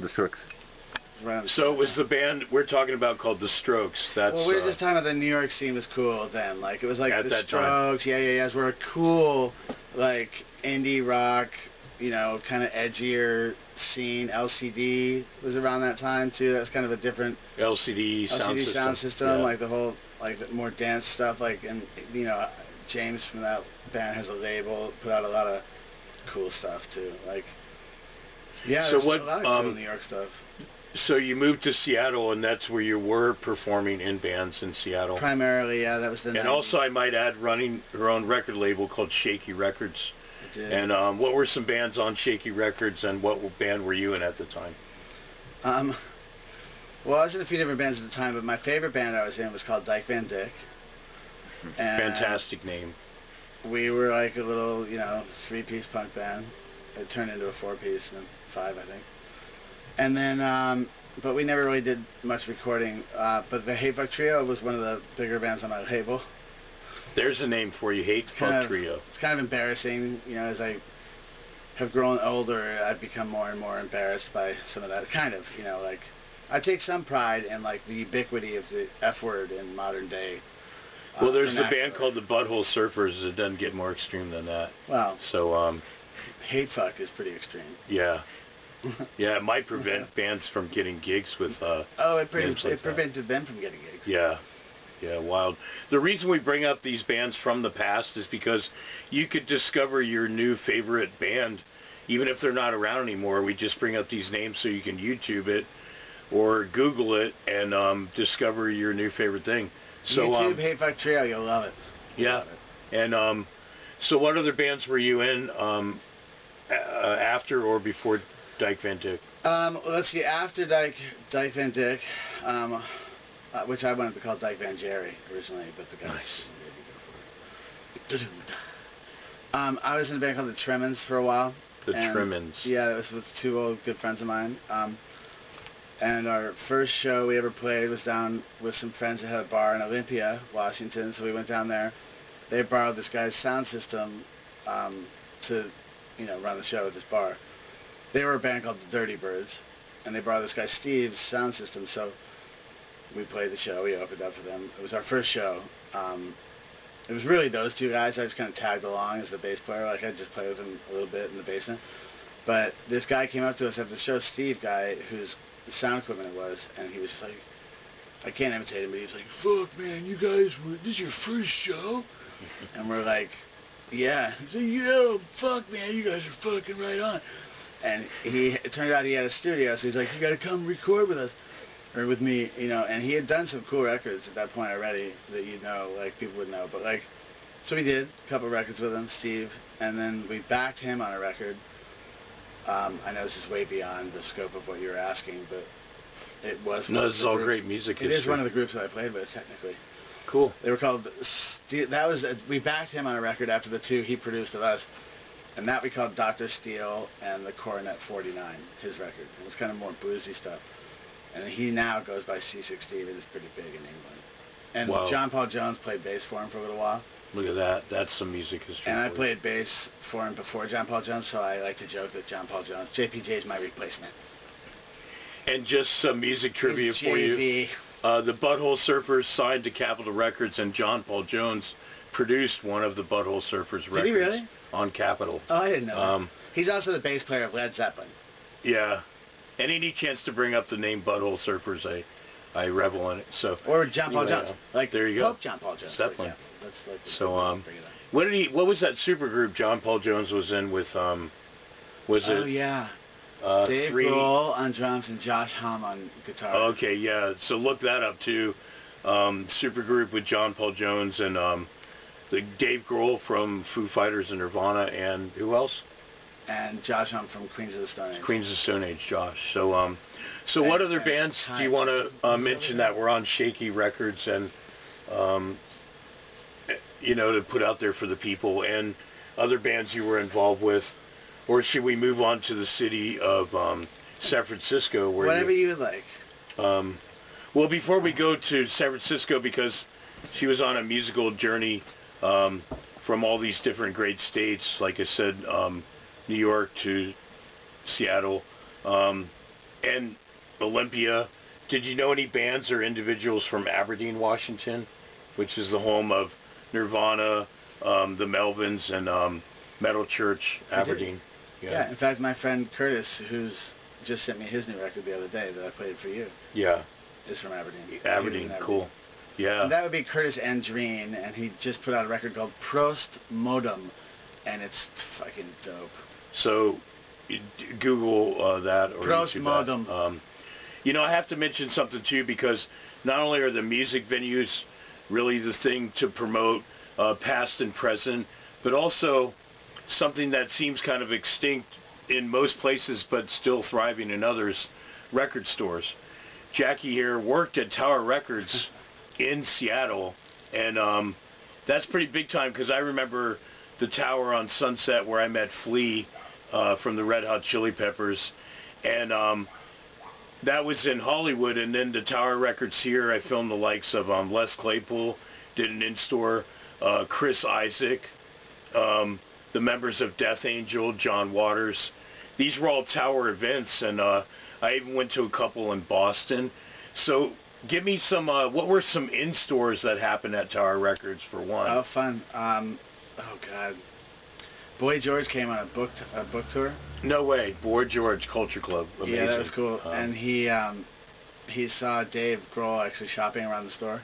The Strokes. So it was the band we're talking about called The Strokes. That's well, we were just talking about the New York scene was cool then. Like it was like at the that Strokes, time. yeah, were a cool like indie rock, you know, kind of edgier scene. LCD was around that time too. That's kind of a different LCD sound system, yeah. like the whole like the more dance stuff. Like and you know, James from that band has a label, put out a lot of cool stuff too. Like yeah, so what, a lot of cool New York stuff. So you moved to Seattle, and that's where you were performing in bands in Seattle? Primarily, yeah, that was the 90s. And also, I might add, running her own record label called Shaky Records. I did. And what were some bands on Shaky Records, and what band were you in at the time? Well, I was in a few different bands at the time, but my favorite band I was in was called Dyke and Fantastic name. We were like a little, you know, 3-piece punk band. It turned into a 4-piece, and then 5, I think. And then, but we never really did much recording. But the Hate Fuck Trio was one of the bigger bands on my label. There's a name for you, Hate Fuck Trio. It's kind of embarrassing, you know, as I have grown older, I've become more and more embarrassed by some of that. Kind of, you know, like, I take some pride in, like, the ubiquity of the F word in modern day. Well, there's a band called the Butthole Surfers that doesn't get more extreme than that. Well, so, Hate Fuck is pretty extreme. Yeah. Yeah, it might prevent bands from getting gigs with it prevented them from getting gigs. Yeah. Yeah, wild. The reason we bring up these bands from the past is because you could discover your new favorite band, even if they're not around anymore. We just bring up these names so you can YouTube it or Google it and discover your new favorite thing. So YouTube Hate Fuck Trio, you'll love it. Yeah. And so what other bands were you in after or before Dyke Van Dyke? Let's see, after Dyke Van Dyke, which I wanted to call Dyke Van Jerry originally, but the guys didn't go for it. I was in a band called the Tremens for a while. The Tremens. Yeah, that was with 2 old good friends of mine. And our first show we ever played was down with some friends that had a bar in Olympia, Washington, so we went down there. They borrowed this guy's sound system to, you know, run the show at this bar. They were a band called the Dirty Birds, and they borrowed this guy Steve's sound system, so we played the show. We opened up for them. It was our first show. It was really those 2 guys. I just kind of tagged along as the bass player. Like, I just played with them a little bit in the basement. But this guy came up to us after the show, Steve guy, whose sound equipment it was, and he was just like, I can't imitate him, but he was like, "Fuck, man, you guys, this is your first show?" And we're like, "Yeah." He's like, "Yeah, fuck, man, you guys are fucking right on." And it turned out he had a studio, so he's like, "You gotta come record with us." Or with me, you know, and he had done some cool records at that point already that you know, like, people would know, but, like, so we did a couple records with him, Steve, and then we backed him on a record. I know this is way beyond the scope of what you were asking, but it was one No, of this is the all groups. great music history. It is one of the groups that I played with, technically. Cool. They were called, we backed him on a record after the 2 he produced of us, and that we called Dr. Steele and the Coronet 49, his record. It was kind of more bluesy stuff. And he now goes by C6 Steve. It is pretty big in England. And wow. John Paul Jones played bass for him for a little while. Look at that. That's some music history. And I played bass for him before John Paul Jones, so I like to joke that John Paul Jones, JPJ is my replacement. And just some music trivia for you. The Butthole Surfers signed to Capitol Records, and John Paul Jones produced one of the Butthole Surfers records. Did he really? On Capitol. Oh, I didn't know that. He's also the bass player of Led Zeppelin. Yeah. And any chance to bring up the name Butthole Surfers, I revel in it. So. Or John Paul Jones. Like there you go. Pope John Paul Jones. Definitely. That's like so what was that supergroup John Paul Jones was in with was it? Oh yeah. Dave Grohl on drums and Josh Homme on guitar. Okay, yeah. So look that up too. Supergroup with John Paul Jones and the Dave Grohl from Foo Fighters and Nirvana, and who else? And Josh Homme from Queens of the Stone Age. Queens of the Stone Age, Josh. So so what other bands do you want to mention that were on Shaky Records and you know, to put out there for the people, and other bands you were involved with? Or should we move on to the city of San Francisco? Where whatever you would like. Well, before we go to San Francisco, because she was on a musical journey from all these different great states, like I said, New York to Seattle. and Olympia. Did you know any bands or individuals from Aberdeen, Washington, which is the home of Nirvana, the Melvins, and Metal Church, Aberdeen? Yeah, in fact, my friend Curtis, who's just sent me his new record the other day that I played for you. Yeah. Is from Aberdeen. Aberdeen, cool. Yeah. And that would be Curtis Andreen, and he just put out a record called Prost Modem, and it's fucking dope. So, Google that or Prost YouTube Modem. that. You know, I have to mention something too, because not only are the music venues really the thing to promote past and present, but also something that seems kind of extinct in most places but still thriving in others, record stores. Jaqi here worked at Tower Records in Seattle, and that's pretty big time, because I remember the Tower on Sunset where I met Flea from the Red Hot Chili Peppers, and that was in Hollywood. And then the Tower Records here, I filmed the likes of Les Claypool, did an in-store, Chris Isaac, the members of Death Angel, John Waters. These were all Tower events, and I even went to a couple in Boston. So give me some, what were some in-stores that happened at Tower Records for one? Oh, fun. Oh, God. Boy George came on a book tour. No way. Boy George Culture Club. Amazing. Yeah, that was cool. And he saw Dave Grohl actually shopping around the store.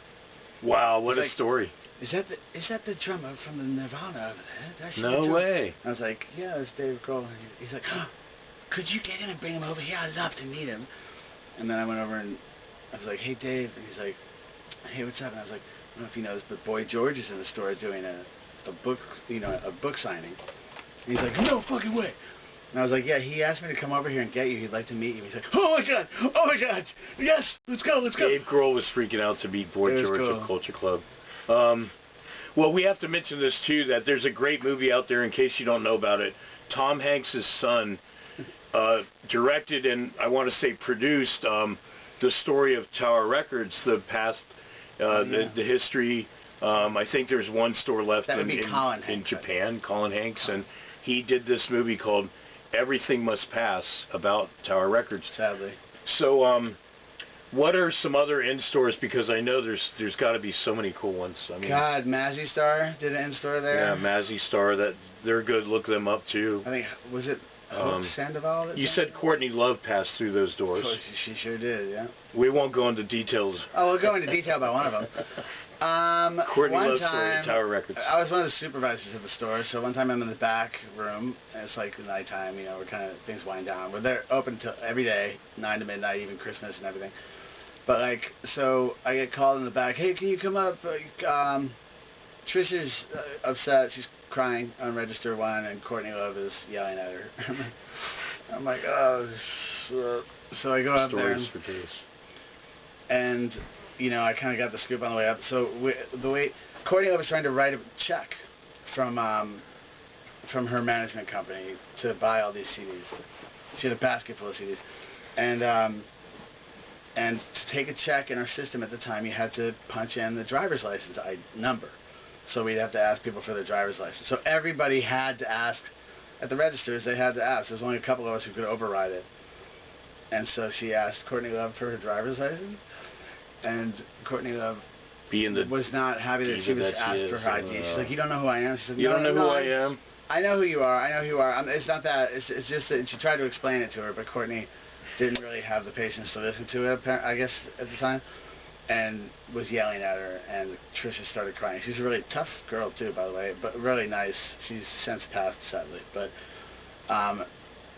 Wow, what a story. Is that the drummer from the Nirvana over there? No way. I was like, yeah, it's Dave Grohl. And he's like, oh, could you get him and bring him over here? I'd love to meet him. And then I went over and I was like, hey, Dave. And he's like, hey, what's up? And I was like, I don't know if you know this, but Boy George is in the store doing a book signing. And he's like, no fucking way. And I was like, yeah, he asked me to come over here and get you. He'd like to meet you. He's like, oh my god, yes, let's go. Dave Grohl was freaking out to meet Boy George at Culture Club. Well, we have to mention this too, that there's a great movie out there in case you don't know about it. Tom Hanks' son directed and I want to say produced the story of Tower Records, the past, the history. I think there's one store left in Japan, Colin Hanks, and he did this movie called Everything Must Pass about Tower Records. Sadly. So, what are some other in-stores? Because I know there's got to be so many cool ones. I mean, God, Mazzy Star did an in-store there. Yeah, Mazzy Star. They're good. Look them up too. I think was it Sandoval? You said Courtney Love passed through those doors. Of course, she sure did. Yeah. We won't go into details. Oh, we'll go into detail about one of them. Courtney one Love time, story, Tower Records. I was one of the supervisors at the store, so one time I'm in the back room, and it's like nighttime, we're kind of, things wind down. But they're open till every day, 9 to midnight, even Christmas and everything. But so I get called in the back, hey, can you come up? Trisha's upset, she's crying on register 1, and Courtney Love is yelling at her. I'm like, oh, shit. So I go up there. Stories for days. And I kind of got the scoop on the way up. So the way Courtney was trying to write a check from her management company to buy all these CDs. She had a basket full of CDs, and to take a check in our system at the time, you had to punch in the driver's license number. So we'd have to ask people for their driver's license. So everybody had to ask at the registers. They had to ask. There was only a couple of us who could override it. And so she asked Courtney Love for her driver's license. And Courtney Love was not happy that she was asked for her ID. She's like, you don't know who I am? She said, you don't know who I am? I know who you are. I know who you are. It's not that. It's just that she tried to explain it to her, but Courtney didn't really have the patience to listen to it, I guess, at the time, and was yelling at her, and Trisha started crying. She's a really tough girl, too, by the way, but really nice. She's since passed, sadly. But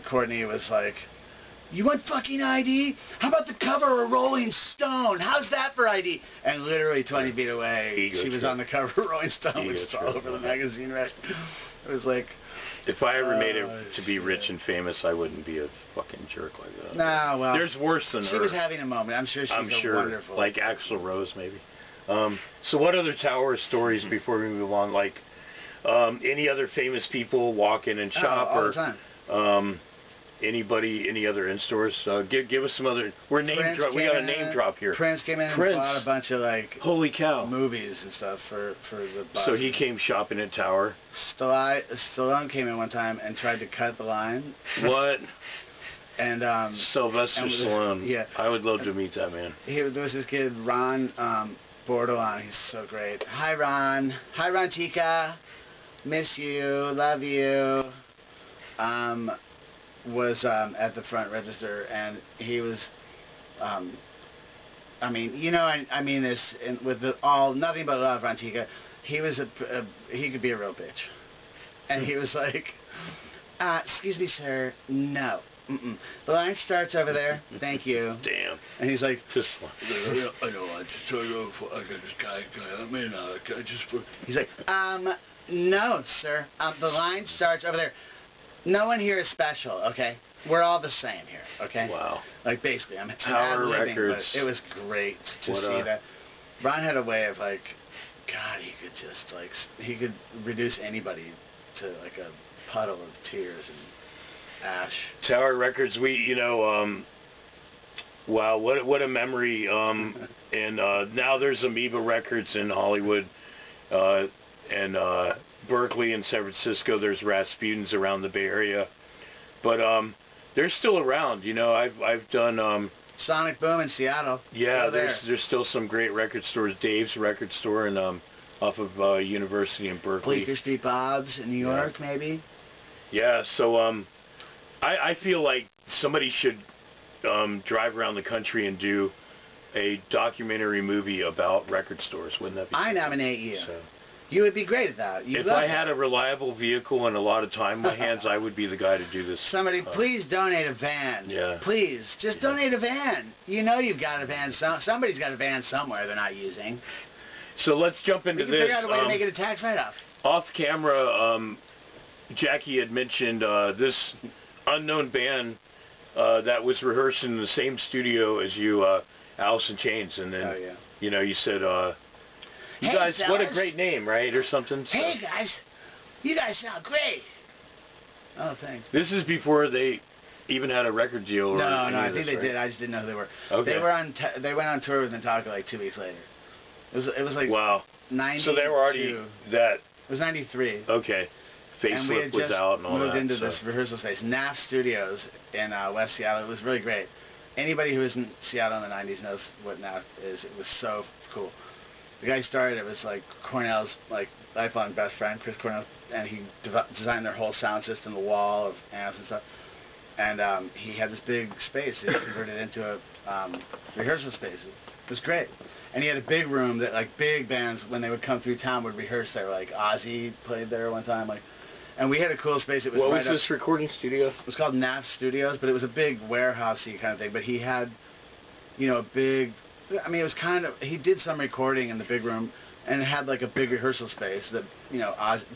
Courtney was like, you want fucking ID? How about the cover of Rolling Stone? How's that for ID? And literally 20 feet away, she was on the cover of Rolling Stone, which is all over the magazine, right? It was like... If I ever made it to be rich and famous, I wouldn't be a fucking jerk like that. Nah, well... There's worse than her. She was having a moment. I'm sure she's wonderful. Like Axl Rose, maybe. So what other Tower stories before we move on? Like, any other famous people walk in and shop? All the time. Anybody, any other in-stores? Give us some other... We got a name drop here. Prince came in and bought a bunch of, holy cow, movies and stuff for the box. So he came shopping at Tower? Stallone came in one time and tried to cut the line. What? And Sylvester Stallone. Yeah. I would love to meet that man. There was this kid, Ron Bordelon. He's so great. Hi, Ron. Hi, Ron Chica. Miss you. Love you. Was at the front register, and he was, I mean, you know, I mean this with nothing but love, Ron Chica. He was he could be a real bitch, and he was like, excuse me, sir, no. The line starts over there. Thank you. Damn. And he's like, just. I know. I just told you. I got this guy. I mean, can I just. He's like, no, sir. The line starts over there. No one here is special, okay? We're all the same here, okay? Wow. Like, basically, I'm Tower ad-libbing, Records. but it was great to see that. Ron had a way of, like, God, he could just, like, he could reduce anybody to, like, a puddle of tears and ash. Tower Records, wow, what a memory. And now there's Amoeba Records in Hollywood, and Berkeley and San Francisco. There's Rasputin's around the Bay Area, but they're still around. I've done Sonic Boom in Seattle. Yeah, there's still some great record stores. Dave's Record Store and off of University in Berkeley. Bleecker Street Bob's in New York, maybe. Yeah, so I feel like somebody should drive around the country and do a documentary movie about record stores. Wouldn't that be? I nominate you. So. You would be great at that. If I had a reliable vehicle and a lot of time in my hands, I would be the guy to do this. Somebody, please donate a van. Yeah. Please, just donate a van. You know you've got a van. Somebody's got a van somewhere they're not using. So let's jump into this. We can figure out a way to make it a tax write-off. Off camera, Jaqi had mentioned this unknown band that was rehearsing in the same studio as you, Alice in Chains, and then you said, "You hey, guys, fellas. what a great name, right?" or something. So. Hey guys, you guys sound great. Oh, thanks. This is before they even had a record deal. Or no, I think they right? did. I just didn't know who they were. Okay. They went on tour with Metallica like 2 weeks later. It was like wow. 92. So they were already that. It was 93. Okay. Facelift was out and all that. And we had just moved into this rehearsal space, NAF Studios in West Seattle. It was really great. Anybody who was in Seattle in the 90s knows what NAF is. It was so cool. The guy who started it was like Cornell's like lifelong best friend, Chris Cornell, and he designed their whole sound system, the wall of amps and stuff. And he had this big space. He converted it into a rehearsal space. It was great. And he had a big room that like big bands, when they would come through town, would rehearse there. Like Ozzy played there one time. And we had a cool space. It was what was this recording studio? It was called NAF Studios, but it was a big warehousey kind of thing. But he had, a big. I mean, it was kind of. He did some recording in the big room, and it had like a big rehearsal space that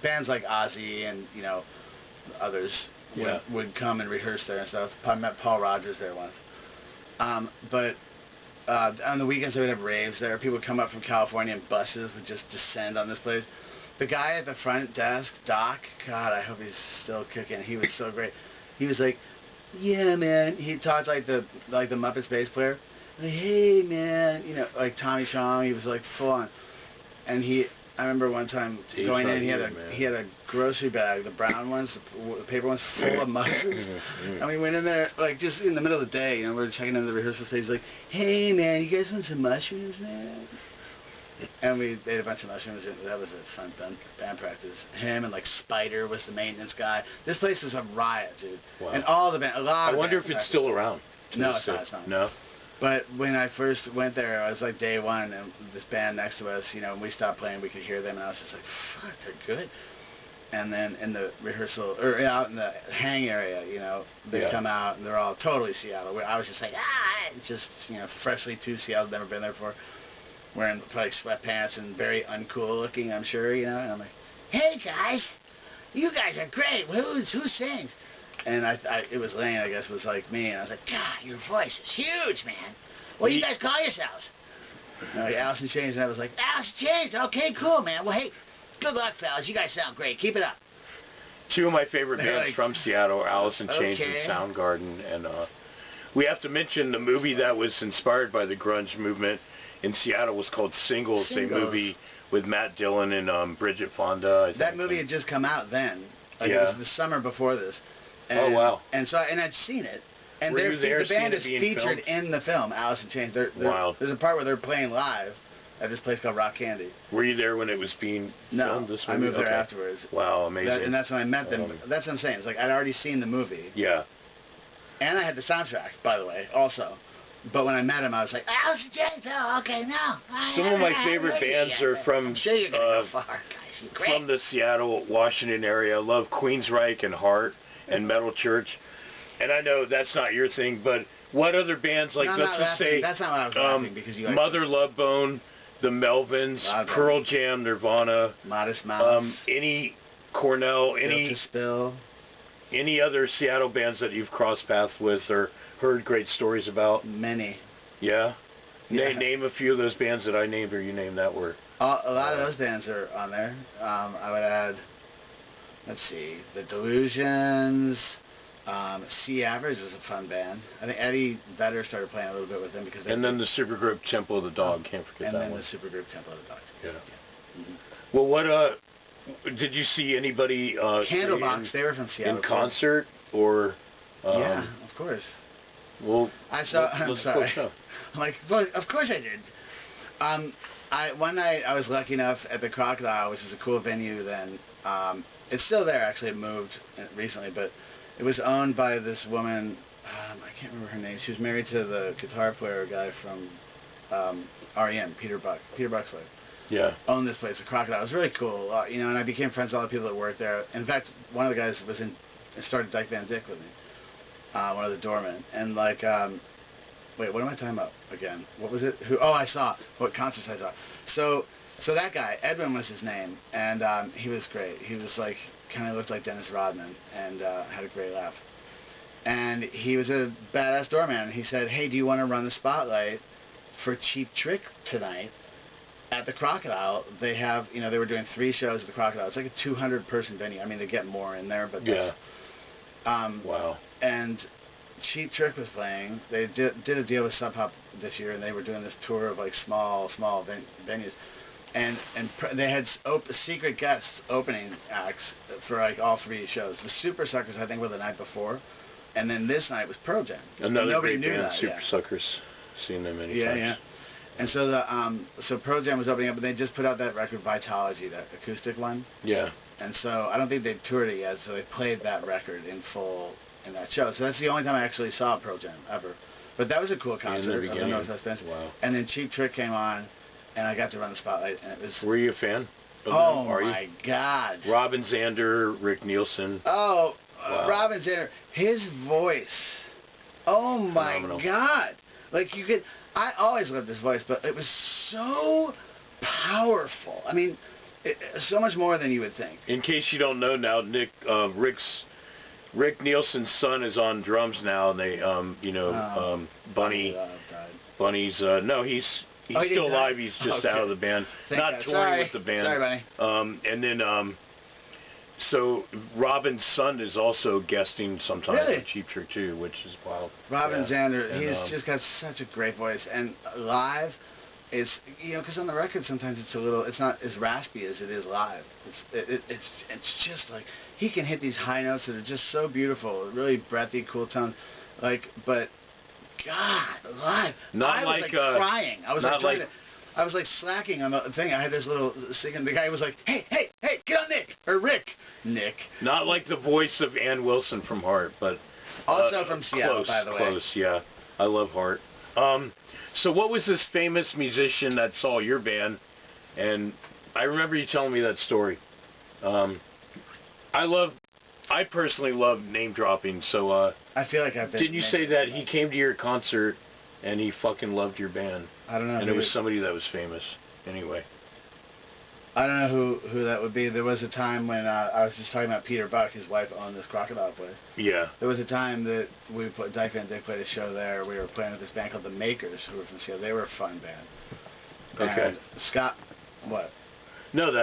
bands like Ozzy and others would come and rehearse there and stuff. I met Paul Rogers there once. But on the weekends they would have raves there. People would come up from California and buses would just descend on this place. The guy at the front desk, Doc, God, I hope he's still kicking. He was so great. He was like, "Yeah, man." He talked like the Muppets bass player. Like, "Hey, man," like Tommy Chong. He was like full on. And I remember one time going in, he had a grocery bag, the brown ones, the paper ones, full of mushrooms. And we went in there, like, just in the middle of the day, we were checking into the rehearsal space, like, "Hey, man, you guys want some mushrooms, man?" And we ate a bunch of mushrooms, and that was a fun band practice. Him and, like, Spider was the maintenance guy. This place was a riot, dude. Wow. And all the band, a lot of I wonder if it's still around. No, it's not. No? But when I first went there, I was like day one, and this band next to us, when we stopped playing, we could hear them, and I was just like, fuck, they're good. And then in the rehearsal, or out in the hang area, they come out, and they're all totally Seattle. I was just like, just, freshly to Seattle, never been there before, wearing probably sweatpants and very uncool looking, I'm sure, and I'm like, "Hey, guys, you guys are great. Who sings?" And it was Lane, I guess, was like me, and I was like, "God, your voice is huge, man. What do you guys call yourselves?" Alice in Chains, and I was like, "Alice in Chains, okay, cool, man. Well, hey, good luck, fellas. You guys sound great. Keep it up." Two of my favorite bands from Seattle are Alice in Chains and Soundgarden, and we have to mention the movie that was inspired by the grunge movement in Seattle was called Singles. A movie with Matt Dillon and Bridget Fonda. I think. That movie had just come out then. It was the summer before this. And, oh wow! And so, and I'd seen it, And Were you there the band seeing is it being featured filmed? in the film, Alice in Chains. Wow. There's a part where they're playing live at this place called Rock Candy. Were you there when it was being filmed? No, This I moved there afterwards. Wow, amazing. And that's when I met them. That's what I'm saying. It's like I'd already seen the movie. Yeah. And I had the soundtrack, by the way, also. But when I met him, I was like, Alice in Chains. Oh, okay, no. Some of my favorite bands are from I'm sure you're gonna go far, guys. You're great. from the Seattle, Washington area. I love Queensryche and Heart and Metal Church. And I know that's not your thing, but what other bands, like, No, let's just say, that's not what I was laughing, because you like Mother Love Bone, the Melvins, Pearl Jam, Nirvana, Modest Mouse, any Cornell, Built to Spill, any other Seattle bands that you've crossed paths with or heard great stories about? Many. Yeah? Yeah. Name a few of those bands that I named or you named that were. A lot of those bands are on there. I would add, let's see, The Delusions. C Average was a fun band. I think Eddie Vedder started playing a little bit with them because. And then the supergroup Temple of the Dog. Can't forget that one. And then the supergroup Temple of the Dog. Yeah. Mm-hmm. Well, what did you see anybody? Candlebox. They were from Seattle. In concert or? Yeah, of course. Well, I saw. I'm sorry. I'm like, well, of course I did. One night I was lucky enough at the Crocodile, which is a cool venue. Then it's still there. Actually, it moved recently, but it was owned by this woman. I can't remember her name. She was married to the guitar player guy from REM, Peter Buck. Peter Buck's wife. Yeah. Owned this place, the Crocodile. It was really cool. And I became friends with all the people that worked there. In fact, one of the guys started Dyke Van Dyke with me. One of the doormen. And like, wait, what am I talking about again? What was it? I saw what concerts I saw. So that guy, Edwin was his name, and he was great. He was like, kind of looked like Dennis Rodman, and had a great laugh. And he was a badass doorman. He said, hey, do you want to run the spotlight for Cheap Trick tonight at the Crocodile? They have, they were doing 3 shows at the Crocodile. It's like a 200-person venue. I mean, they get more in there, but that's... Yeah. Wow. And Cheap Trick was playing. They did a deal with Sub Pop this year, and they were doing this tour of like small venues. And they had secret guests opening acts for like all 3 shows. The Super Suckers, I think, were the night before, and then this night was Pearl Jam. Another great band, Super Suckers. Seen them many times. Yeah. And so Pearl Jam was opening up, and they just put out that record Vitology, that acoustic one. Yeah. And so I don't think they've toured it yet, so they played that record in full in that show. So that's the only time I actually saw Pearl Jam ever. But that was a cool concert of the Northwest Bands. Wow. And then Cheap Trick came on, and I got to run the spotlight, and it was... Were you a fan of them? Are my you? God. Robin Zander, Rick Nielsen. Oh, wow. Robin Zander. His voice. Oh, my Phenomenal. God. Like, you could... I always loved his voice, but it was so powerful. I mean, so much more than you would think. In case you don't know now, Rick Nielsen's son is on drums now, and they, Bunny's, no, he's still alive. He's just out of the band, not touring with the band. Sorry, Bunny. And then, so Robin's son is also guesting sometimes with Cheap Trick too, which is wild. Robin Zander, he's just got such a great voice, and live. It's because on the record sometimes it's not as raspy as it is live. It's just like he can hit these high notes that are just so beautiful, really breathy, cool tones. But God, live, I was crying. I was like slacking on the thing. I had this little singing. The guy was like, hey, get on Nick or Rick. Not like the voice of Ann Wilson from Heart, but also from Seattle, close, by the way. Close, yeah. I love Heart. So what was this famous musician that saw your band? And I remember you telling me that story. I personally love name dropping, so I feel like I've been... Didn't you say that he came to your concert and he fucking loved your band? I don't know. And it was somebody that was famous. Anyway. I don't know who that would be. There was a time when I was just talking about Peter Buck. His wife owned this Crocodile place. Yeah. There was a time that Dyke Van Dyke played a show there. We were playing with this band called The Makers, who were from Seattle. They were a fun band. Okay. And Scott, what? No,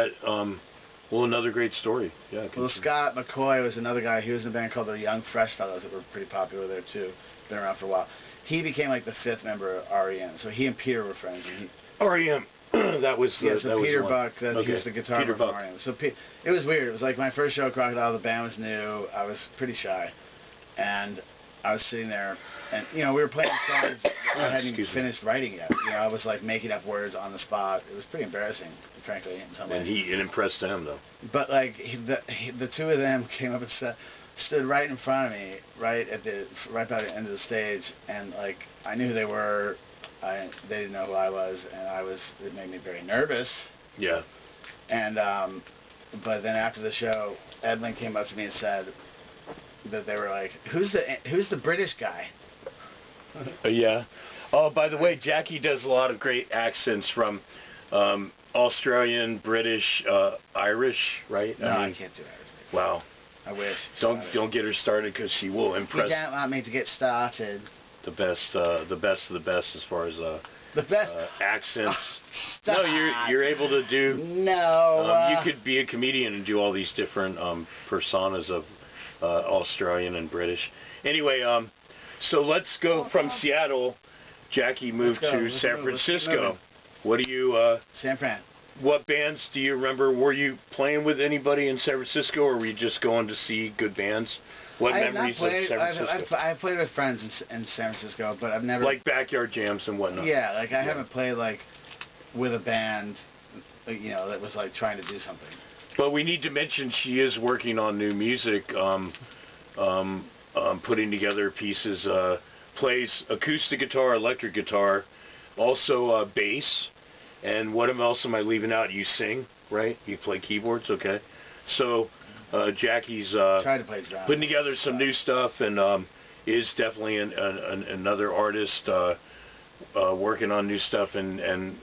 another great story. Yeah. Well, Scott McCoy was another guy. He was in a band called the Young Fresh Fellows that were pretty popular there too. Been around for a while. He became like the 5th member of REM. So he and Peter were friends. And REM. That was the... Yeah, so that Peter was Buck, he's the guitar Peter player Buck. from REM. So it was weird. It was like my first show at Crocodile. The band was new. I was pretty shy. And I was sitting there, and we were playing songs I hadn't even finished writing yet. I was like making up words on the spot. It was pretty embarrassing, frankly, in some ways. And it impressed him though. But like the two of them came up and stood right in front of me, right by the end of the stage, and like I knew who they were. They didn't know who I was, and it made me very nervous. Yeah. And but then after the show, Edlin came up to me and said that they were like, "Who's the British guy?" Yeah. Oh, by the way, Jaqi does a lot of great accents from Australian, British, Irish, right? No, I can't do Irish. Wow. I wish. Don't get her started because she will impress. You don't want me to get started. The best of the best as far as the best accents. No, you're able to do. No. You could be a comedian and do all these different personas of Australian and British. Anyway, so let's go from Seattle. Jaqi moved to San Francisco. What do you? San Fran. What bands do you remember? Were you playing with anybody in San Francisco, or were you just going to see good bands? What memories of San Francisco? I've played with friends in San Francisco, but I've never... Like backyard jams and whatnot. Yeah, like I haven't played like with a band, that was like trying to do something. But we need to mention she is working on new music, putting together pieces, plays acoustic guitar, electric guitar, also bass, and what else am I leaving out? You sing, right? You play keyboards, okay. So... Jaqi's tried to play drums. Putting together some new stuff, and is definitely another artist working on new stuff and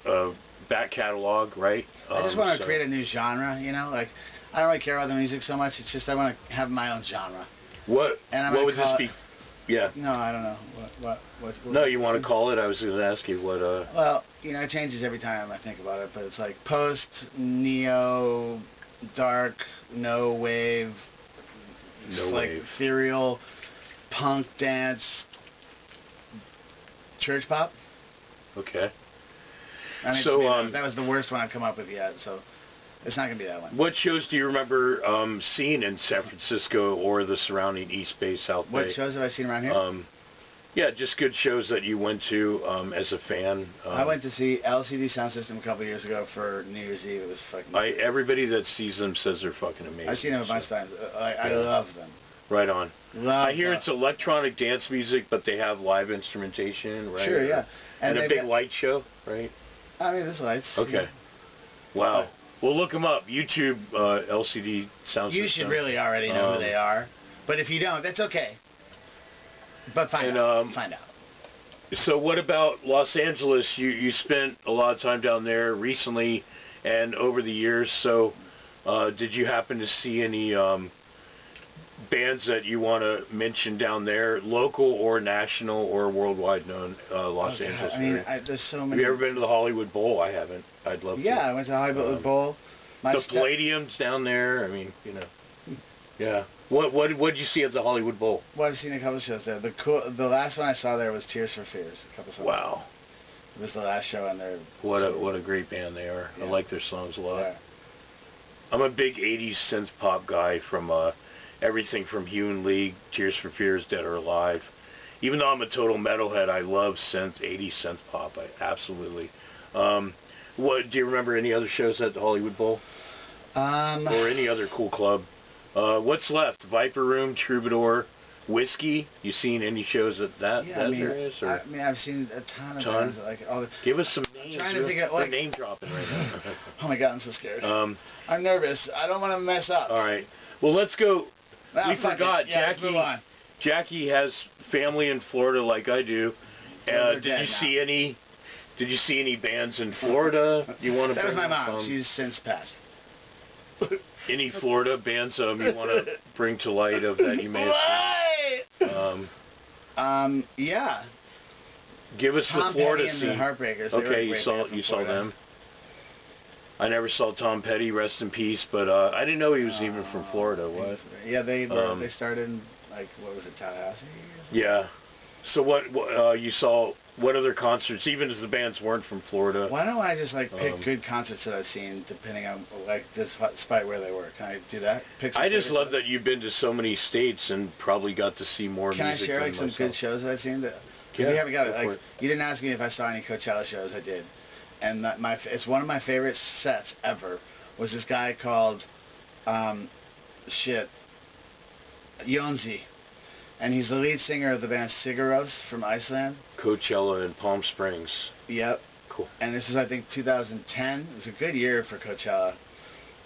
back catalog, right? I just want to create a new genre, like I don't really care about the music so much. It's just I want to have my own genre. What would this be? Yeah. No, I don't know. What no, you want to call it? I was going to ask you what. Well, it changes every time I think about it, but it's like post, neo, dark, no wave, ethereal, punk dance, church pop. Okay. I mean, that was the worst one I've come up with yet, so it's not gonna be that one. What shows do you remember seeing in San Francisco or the surrounding East Bay, South Bay? What shows have I seen around here? Yeah, just good shows that you went to as a fan. I went to see LCD Soundsystem a couple years ago for New Year's Eve. It was fucking great. Everybody that sees them says they're fucking amazing. I've seen them a bunch of times. I love them. Right on. I hear it's electronic dance music, but they have live instrumentation, right? Sure, yeah. And a big light show, right? I mean, there's lights. Okay. Wow. Well, look them up. YouTube LCD Soundsystem. You should really already know who they are. But if you don't, that's okay. But find out. So what about Los Angeles? You spent a lot of time down there recently and over the years. So did you happen to see any bands that you want to mention down there, local or national or worldwide known Los Angeles? I mean, there's so many. Have you ever been to the Hollywood Bowl? I haven't. I'd love to. Yeah, I went to the Hollywood Bowl. The Palladium's down there. I mean, Yeah. What did you see at the Hollywood Bowl? Well, I've seen a couple of shows there. The last one I saw there was Tears for Fears. A couple songs. Wow. It was the last show on there. What a great band they are. Yeah. I like their songs a lot. Yeah. I'm a big 80s synth pop guy from everything from Human League, Tears for Fears, Dead or Alive. Even though I'm a total metalhead, I love 80s synth pop. Absolutely. What do you remember any other shows at the Hollywood Bowl? Or any other cool club? What's left? Viper Room, Troubadour, Whiskey. You seen any shows at that? Yeah, I mean, I've seen a ton of bands. Like all the. Give us some names. I'm trying to think of like name dropping right now. Oh my God, I'm so scared. I'm nervous. I don't want to mess up. All right. Well, let's go. We forgot. Yeah, let's move on. Jaqi has family in Florida, like I do. Did you see any bands in Florida? You want to? That was my mom. She's since passed. Any Florida bands you want to bring to light of that you may have seen? Yeah. Give us Tom the Florida Petty and scene. The Heartbreakers. Okay, you saw them. I never saw Tom Petty, rest in peace, but I didn't know he was even from Florida. What? Yeah, they started in, like, what was it, Tallahassee? Yeah. So what you saw What other concerts, even if the bands weren't from Florida? Why don't I just like pick good concerts that I've seen, depending on like despite where they were? Can I do that? I just love that you've been to so many states and probably got to see more music. Can I share like some good shows that I've seen? We haven't got it. Like, you didn't ask me if I saw any Coachella shows. I did, and it's one of my favorite sets ever. Was this guy called Yonzi. And he's the lead singer of the band Sigur from Iceland. Coachella in Palm Springs. Yep. Cool. And this was, I think, 2010. It was a good year for Coachella.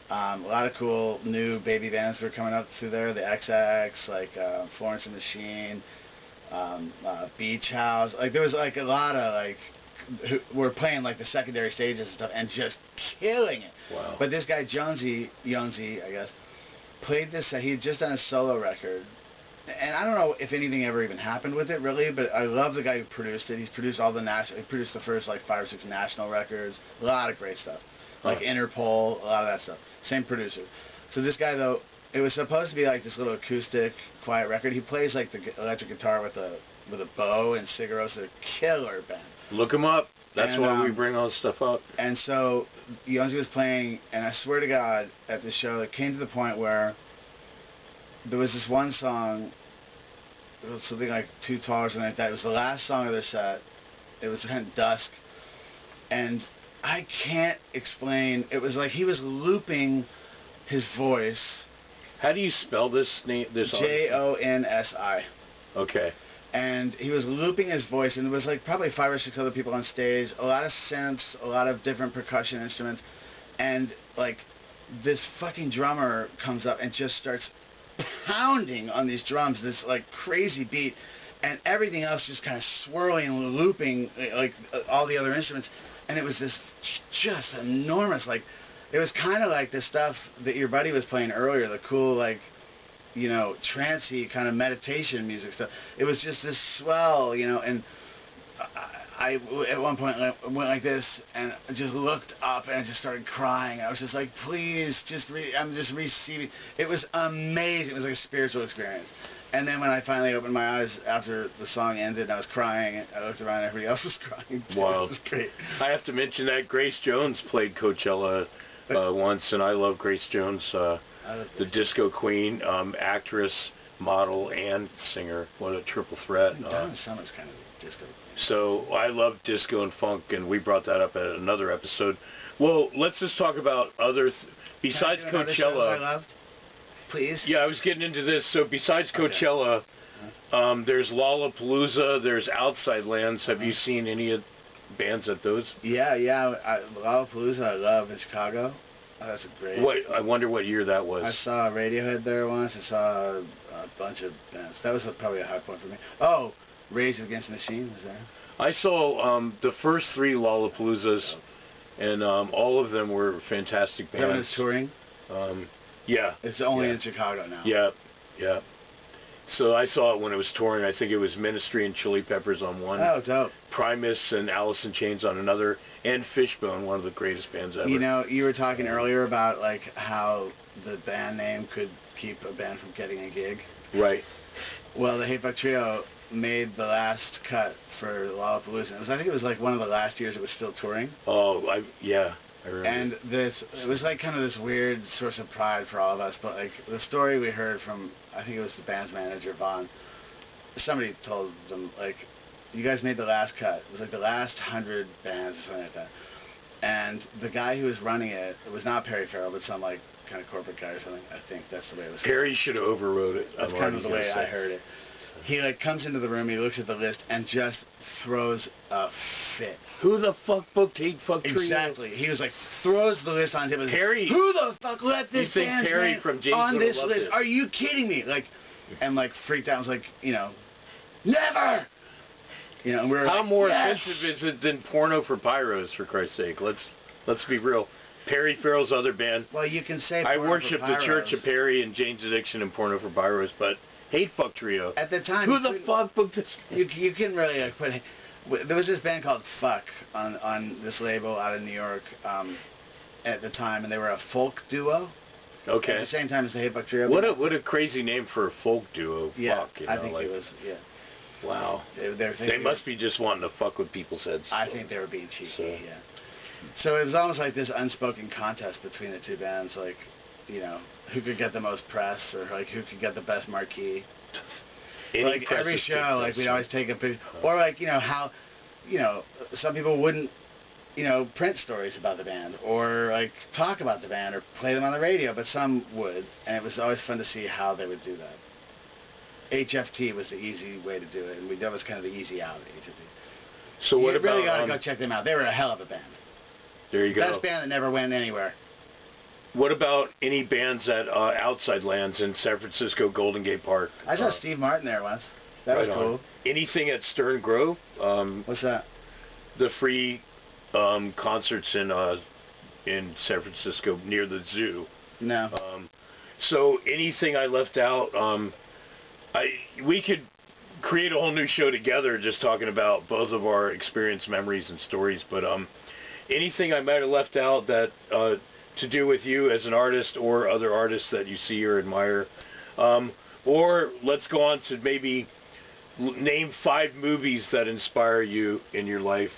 A lot of cool new baby bands were coming up through there. The XX, like Florence and the Machine, Beach House. Like there was like a lot of like who were playing like the secondary stages and stuff and just killing it. Wow. But this guy Yonzi, I guess, played this. He had just done a solo record. And I don't know if anything ever even happened with it, really, but I love the guy who produced it. He's produced all the he produced the first like 5 or 6 national records. A lot of great stuff, like Interpol, a lot of that stuff. Same producer. So this guy though, it was supposed to be like this little acoustic, quiet record. He plays like the electric guitar with a bow, and Sigur is a killer band. Look him up. That's why we bring all this stuff up. And so Yonzi was playing, and I swear to God, at the show, it came to the point where there was this one song, it was something like Too Tall or something like that. It was the last song of their set. It was kind of dusk. And I can't explain. It was like he was looping his voice. How do you spell this name? Jonsi. Okay. And he was looping his voice, and there was like probably 5 or 6 other people on stage, a lot of synths, a lot of different percussion instruments. And like this fucking drummer comes up and just starts pounding on these drums, this like crazy beat, and everything else just kind of swirling and looping like all the other instruments, and it was this just enormous, like it was kind of like the stuff that your buddy was playing earlier, the cool like, you know, trancey kind of meditation music stuff. It was just this swell, you know, and I at one point went like this and just looked up and I just started crying. I was just like, please, I'm just receiving. It was amazing. It was like a spiritual experience. And then when I finally opened my eyes after the song ended and I was crying, I looked around and everybody else was crying too. Wow. It was great. I have to mention that Grace Jones played Coachella once, and I love Grace Jones, the disco queen, actress, model, and singer. What a triple threat. Donna Summer's kind of disco. So I love disco and funk, and we brought that up at another episode. Well, let's just talk about other besides Coachella. I loved? Please. Yeah, I was getting into this. So besides Coachella, there's Lollapalooza. There's Outside Lands. Have you seen any bands at those? Yeah. Lollapalooza I love in Chicago. Oh, that's a great. I wonder what year that was. I saw Radiohead there once. I saw a bunch of bands. That was probably a high point for me. Oh, Rage Against the Machine was there. I saw the first 3 Lollapaloozas, and all of them were fantastic bands. That was touring? Yeah. It's only in Chicago now. Yeah. So I saw it when it was touring. I think it was Ministry and Chili Peppers on one. Oh, dope. Primus and Alice in Chains on another, and Fishbone, one of the greatest bands ever. You know, you were talking earlier about like how the band name could keep a band from getting a gig. Right. Well, the Hate Fuck Trio made the last cut for Lollapalooza. I think it was like one of the last years it was still touring. Oh, yeah. I remember. And it was like kind of this weird source of pride for all of us, but like the story we heard from, I think it was the band's manager, Vaughn, somebody told them, like, you guys made the last cut. It was like the last 100 bands or something like that. And the guy who was running it was not Perry Farrell, but some like kind of corporate guy or something. I think that's the way it was. Perry should have overrode it. That's kind of the way I heard it. He like comes into the room, he looks at the list, and just throws a fit. Who the fuck booked Hate Fuck Trio? Exactly. He was like, throws the list on him. Perry. Who the fuck let this band's name from James on this list? It. Are you kidding me? Like, and like freaked out. I was like, you know, never. You know, and we were how like, more yes! offensive is it than Porno for Pyros? For Christ's sake, let's be real. Perry Farrell's other band. Well, you can say I Porno worship for the Pyros. Church of Perry and Jane's Addiction and Porno for Pyros, but Hate Fuck Trio. At the time, who the fuck booked this? You couldn't really like put. There was this band called Fuck on this label out of New York at the time, and they were a folk duo. Okay. At the same time as the Hate Fuck Trio. What a crazy name for a folk duo. Yeah, Fuck, you know, I think it was. Yeah. Wow. They must be just wanting to fuck with people's heads. I think they were being cheeky. So. Yeah. So it was almost like this unspoken contest between the two bands, like, you know, who could get the most press, or like who could get the best marquee. Like every show, like we'd always take a picture, or like, you know, how, you know, some people wouldn't, you know, print stories about the band or like talk about the band or play them on the radio, but some would, and it was always fun to see how they would do that. HFT was the easy way to do it, and that was kind of the easy out of HFT. So what you about? Really got to go check them out. They were a hell of a band. There you go. Best band that never went anywhere. What about any bands at Outside Lands in San Francisco, Golden Gate Park? I saw Steve Martin there once. That was cool. Anything at Stern Grove? What's that? The free concerts in San Francisco near the zoo. No. So anything I left out, we could create a whole new show together just talking about both of our experience, memories, and stories. But anything I might have left out that to do with you as an artist or other artists that you see or admire, or let's go on to maybe name 5 movies that inspire you in your life.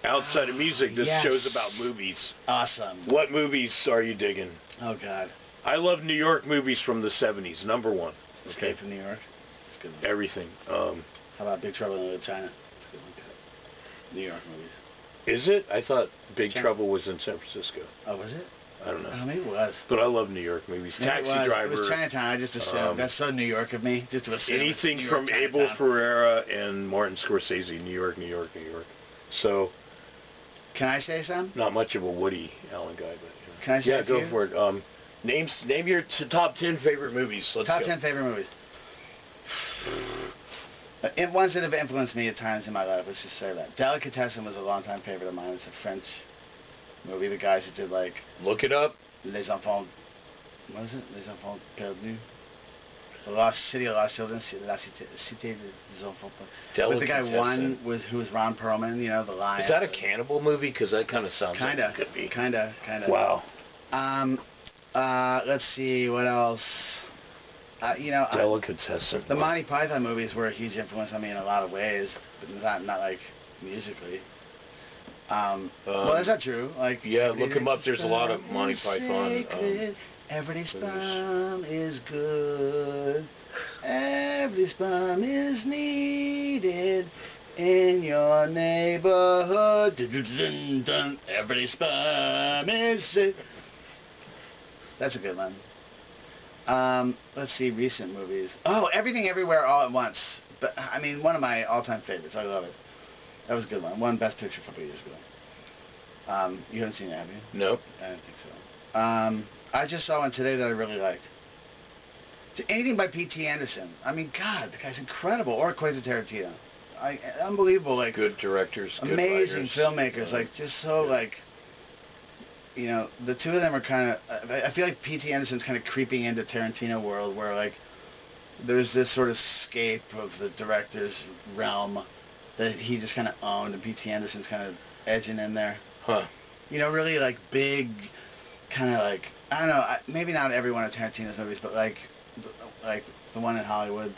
Outside of music, this show's about movies. Awesome. What movies are you digging? Oh, God. I love New York movies from the 70s, number 1. Escape from New York. That's a good one. Everything. How about Big Trouble in Little China? That's a good one. New York movies. Is it? I thought Big Trouble was in San Francisco. Oh, was it? I don't know. Oh, maybe it was. But I love New York movies. Maybe Taxi Driver. It was Chinatown. I just assumed. That's so New York of me, just to assume. Anything from Abel Ferrara and Martin Scorsese, New York, New York, New York. So. Can I say some? Not much of a Woody Allen guy, but. You know. Can I say a few? Go for it. Name your top 10 favorite movies. Top 10 favorite movies. Ones that have influenced me at times in my life, let's just say that. Delicatessen was a long-time favorite of mine. It's a French movie. The guys that did, like... Look it up. Les Enfants... What is it? Les Enfants Perdus? The Lost City of Lost Children. La Cité des Enfants Perdus. But the guy who was Ron Perlman, you know, the Lion. Is that a cannibal movie? Because that kind of sounds like it could be. Kinda. Wow. Let's see, what else? You know, Delicatessen. The Monty Python movies were a huge influence on me in a lot of ways, but not like musically. Well, that's not true. Like, yeah, look them up. There's a lot of Monty Python. Every sperm is good. Every sperm is needed in your neighborhood. Dun, dun, dun. Every sperm is. That's a good one. Let's see, recent movies. Oh, Everything Everywhere All at Once. But I mean, one of my all-time favorites. I love it. That was a good one. Won Best Picture a couple of years ago. You haven't seen it, have you? Nope. I don't think so. I just saw one today that I really liked. Anything by P.T. Anderson. I mean, God, the guy's incredible. Or Quentin Tarantino. Unbelievable. Like, good directors. Amazing good filmmakers. Like, just so, like... You know, the two of them are kind of... I feel like P.T. Anderson's kind of creeping into Tarantino world where, like, there's this sort of scape of the director's realm that he just kind of owned, and P.T. Anderson's kind of edging in there. Huh. You know, really, like, big, kind of like... I don't know, maybe not every one of Tarantino's movies, but, like the one in Hollywood,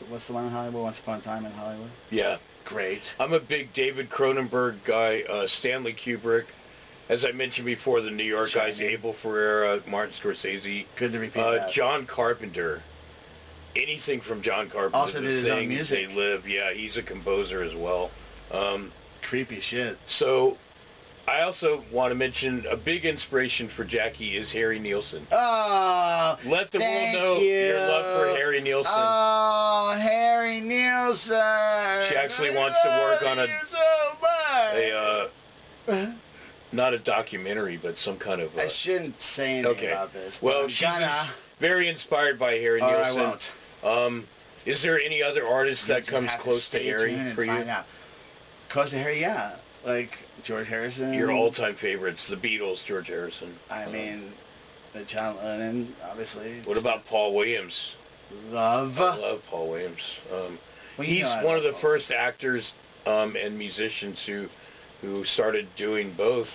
what's the one in Hollywood? Once Upon a Time in Hollywood? Yeah. Great. I'm a big David Cronenberg guy, Stanley Kubrick. As I mentioned before, the New York guys, Abel Ferrara, Martin Scorsese. Good to repeat that. John Carpenter. Anything from John Carpenter. Also did his own music. They Live. Yeah, he's a composer as well. Creepy shit. So, I also want to mention a big inspiration for Jaqi is Harry Nilsson. Oh, let the world know your love for Harry Nilsson. Oh, Harry Nilsson. She actually wants to work on not a documentary, but some kind of... I shouldn't say anything about this. Well, she's very inspired by Harry Nilsson. I won't. Is there any other artist that comes close to Harry for you? Close to Harry, yeah. Like George Harrison. Your all-time favorites, the Beatles, George Harrison. I mean, John Lennon, obviously. What about Paul Williams? I love Paul Williams. He's one of the first actors and musicians who started doing both.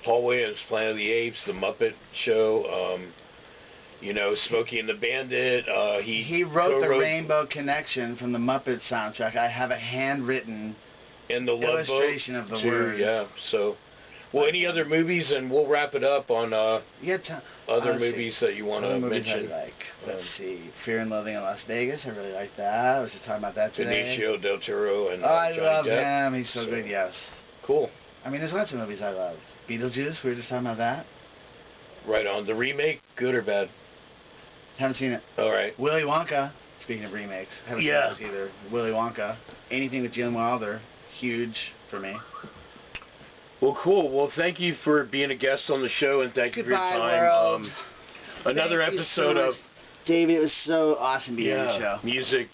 Paul Williams, Planet of the Apes, The Muppet Show. You know, Smokey and the Bandit. He wrote the co-wrote Rainbow Connection from the Muppets soundtrack. I have a handwritten and the Love illustration Boat of the too, words. Yeah. So, well, any other movies, and we'll wrap it up on other movies that you want to mention. I like. Let's see. Fear and Loathing in Las Vegas. I really like that. I was just talking about that today. Benicio del Toro and I Johnny love Depp. him. He's so good. Yes. Cool. I mean, there's lots of movies I love. Beetlejuice. We were just talking about that. Right on. The remake, good or bad? Haven't seen it. All right. Willy Wonka. Speaking of remakes, haven't seen those either. Willy Wonka. Anything with Gene Wilder, huge for me. Well, cool. Well, thank you for being a guest on the show, and thank you for your time. World. Another Thank episode you so of much, David. It was so awesome being on your show. Music,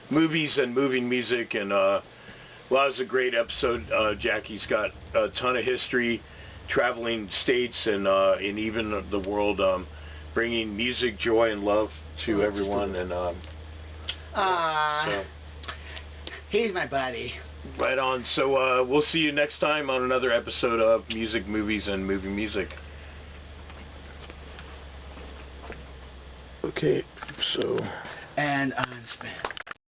movies, and moving music, and well, it was a great episode. Jaqqi's got a ton of history, traveling states and even the world, bringing music, joy, and love to everyone. And so. He's my buddy. Right on. So we'll see you next time on another episode of Music, Movies, and Moving Music. Okay, so... And on spin.